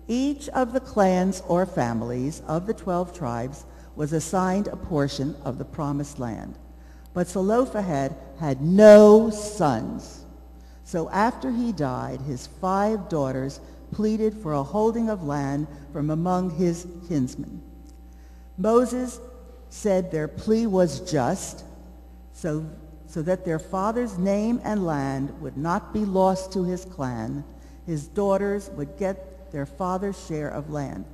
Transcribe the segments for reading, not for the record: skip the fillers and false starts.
Each of the clans or families of the 12 tribes was assigned a portion of the promised land. But Zelophehad had no sons. So after he died, his 5 daughters pleaded for a holding of land from among his kinsmen. Moses said their plea was just, so that their father's name and land would not be lost to his clan. His daughters would get their father's share of land.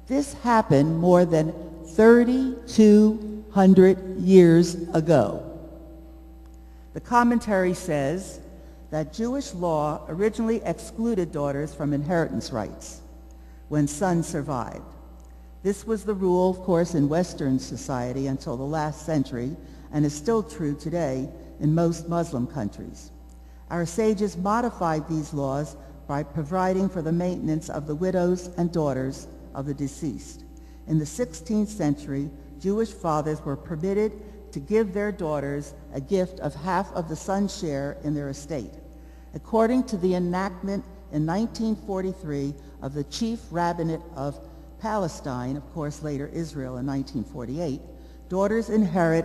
This happened more than 3,200 years ago. The commentary says that Jewish law originally excluded daughters from inheritance rights when sons survived. This was the rule, of course, in Western society until the last century, and is still true today in most Muslim countries. Our sages modified these laws by providing for the maintenance of the widows and daughters of the deceased. In the 16th century, Jewish fathers were permitted to give their daughters a gift of half of the son's share in their estate. According to the enactment in 1943 of the Chief Rabbinate of Palestine, of course later Israel in 1948, daughters inherit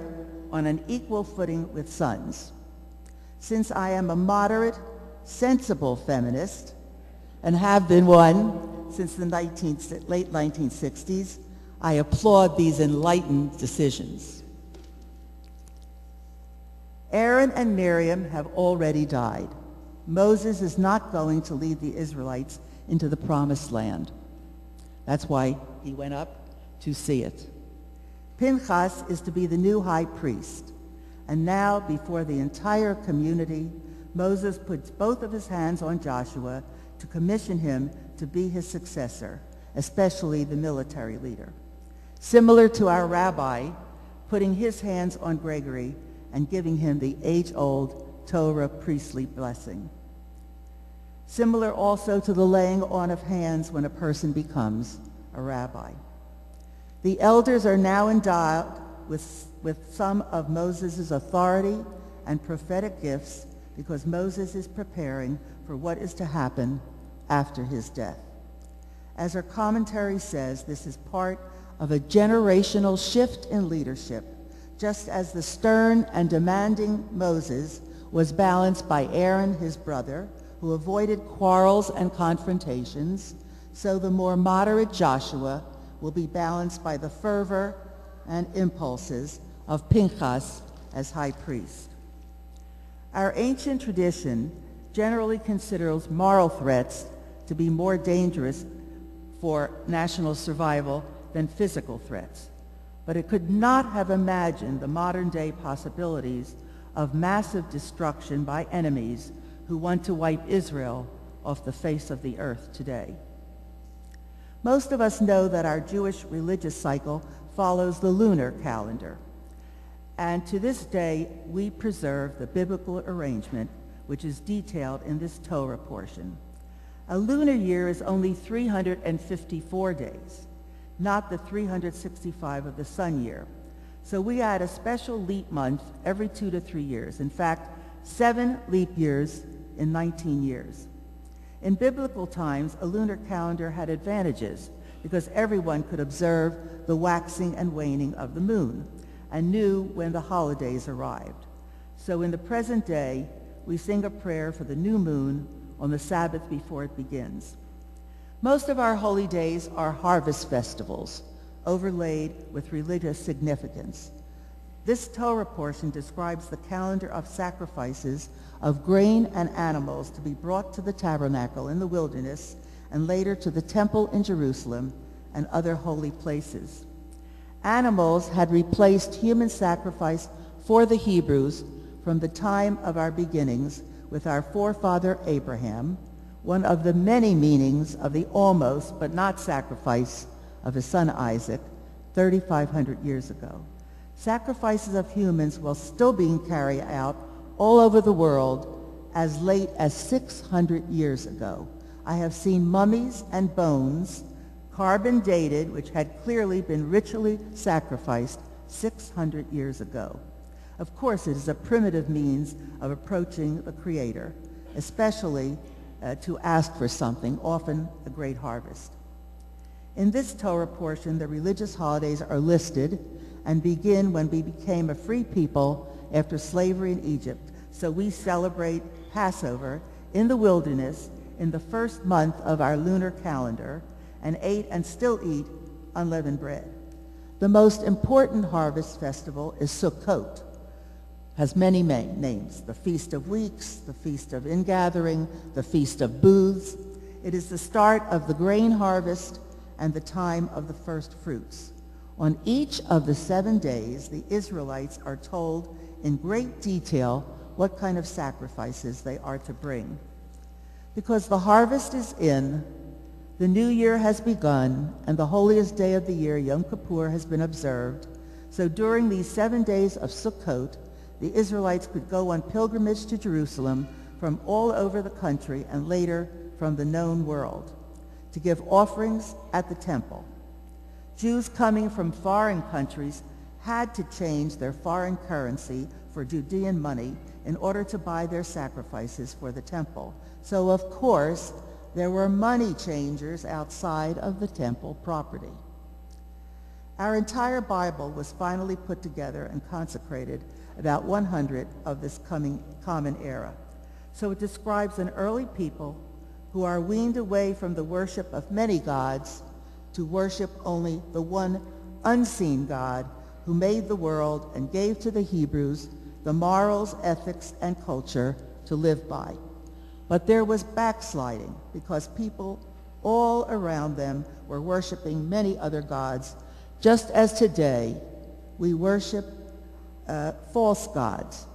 on an equal footing with sons. Since I am a moderate, sensible feminist, and have been one since the late 1960s, I applaud these enlightened decisions. Aaron and Miriam have already died. Moses is not going to lead the Israelites into the promised land. That's why he went up to see it. Pinhas is to be the new high priest. And now, before the entire community, Moses puts both of his hands on Joshua to commission him to be his successor, especially the military leader. Similar to our rabbi putting his hands on Gregory and giving him the age-old Torah priestly blessing. Similar also to the laying on of hands when a person becomes a rabbi. The elders are now endowed with some of Moses' authority and prophetic gifts because Moses is preparing for what is to happen after his death. As our commentary says, this is part of a generational shift in leadership, just as the stern and demanding Moses was balanced by Aaron, his brother, who avoided quarrels and confrontations, so the more moderate Joshua will be balanced by the fervor and impulses of Pinhas as high priest. Our ancient tradition generally considers moral threats to be more dangerous for national survival than physical threats, but it could not have imagined the modern-day possibilities of massive destruction by enemies who want to wipe Israel off the face of the earth today. Most of us know that our Jewish religious cycle follows the lunar calendar, and to this day we preserve the biblical arrangement which is detailed in this Torah portion. A lunar year is only 354 days, not the 365 of the sun year. So we add a special leap month every 2 to 3 years. In fact, 7 leap years in 19 years. In biblical times, a lunar calendar had advantages because everyone could observe the waxing and waning of the moon and knew when the holidays arrived. So in the present day, we sing a prayer for the new moon on the Sabbath before it begins. Most of our holy days are harvest festivals, overlaid with religious significance. This Torah portion describes the calendar of sacrifices of grain and animals to be brought to the tabernacle in the wilderness and later to the temple in Jerusalem and other holy places. Animals had replaced human sacrifice for the Hebrews from the time of our beginnings with our forefather Abraham, one of the many meanings of the almost but not sacrifice of his son Isaac 3,500 years ago. Sacrifices of humans were still being carried out all over the world as late as 600 years ago. I have seen mummies and bones, carbon dated, which had clearly been ritually sacrificed 600 years ago. Of course, it is a primitive means of approaching the Creator, especially to ask for something, often a great harvest. In this Torah portion, the religious holidays are listed and begin when we became a free people after slavery in Egypt. So we celebrate Passover in the wilderness in the first month of our lunar calendar and ate and still eat unleavened bread. The most important harvest festival is Sukkot. Has many names: the Feast of Weeks, the Feast of Ingathering, the Feast of Booths. It is the start of the grain harvest and the time of the first fruits. On each of the 7 days, the Israelites are told in great detail what kind of sacrifices they are to bring. Because the harvest is in, the new year has begun, and the holiest day of the year, Yom Kippur, has been observed. So during these 7 days of Sukkot, the Israelites could go on pilgrimage to Jerusalem from all over the country and later from the known world to give offerings at the temple. Jews coming from foreign countries had to change their foreign currency for Judean money in order to buy their sacrifices for the temple. So, of course, there were money changers outside of the temple property. Our entire Bible was finally put together and consecrated about 100 of this common era. So it describes an early people who are weaned away from the worship of many gods to worship only the one unseen God who made the world and gave to the Hebrews the morals, ethics, and culture to live by. But there was backsliding because people all around them were worshiping many other gods, just as today we worship false gods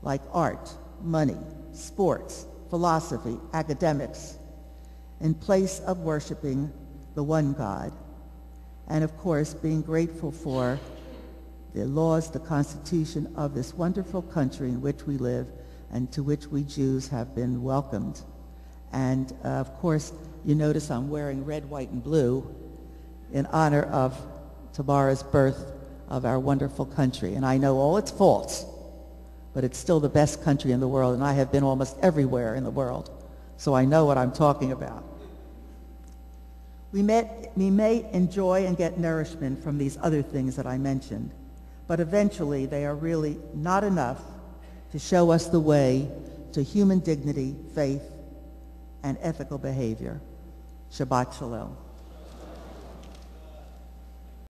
like art, money, sports, philosophy, academics, in place of worshiping the one God. And of course, being grateful for the laws, the Constitution of this wonderful country in which we live and to which we Jews have been welcomed. And of course, you notice I'm wearing red, white, and blue in honor of tomorrow's birth of our wonderful country. And I know all its faults, but it's still the best country in the world, and I have been almost everywhere in the world, so I know what I'm talking about. We may enjoy and get nourishment from these other things that I mentioned, but eventually they are really not enough to show us the way to human dignity, faith, and ethical behavior. Shabbat Shalom.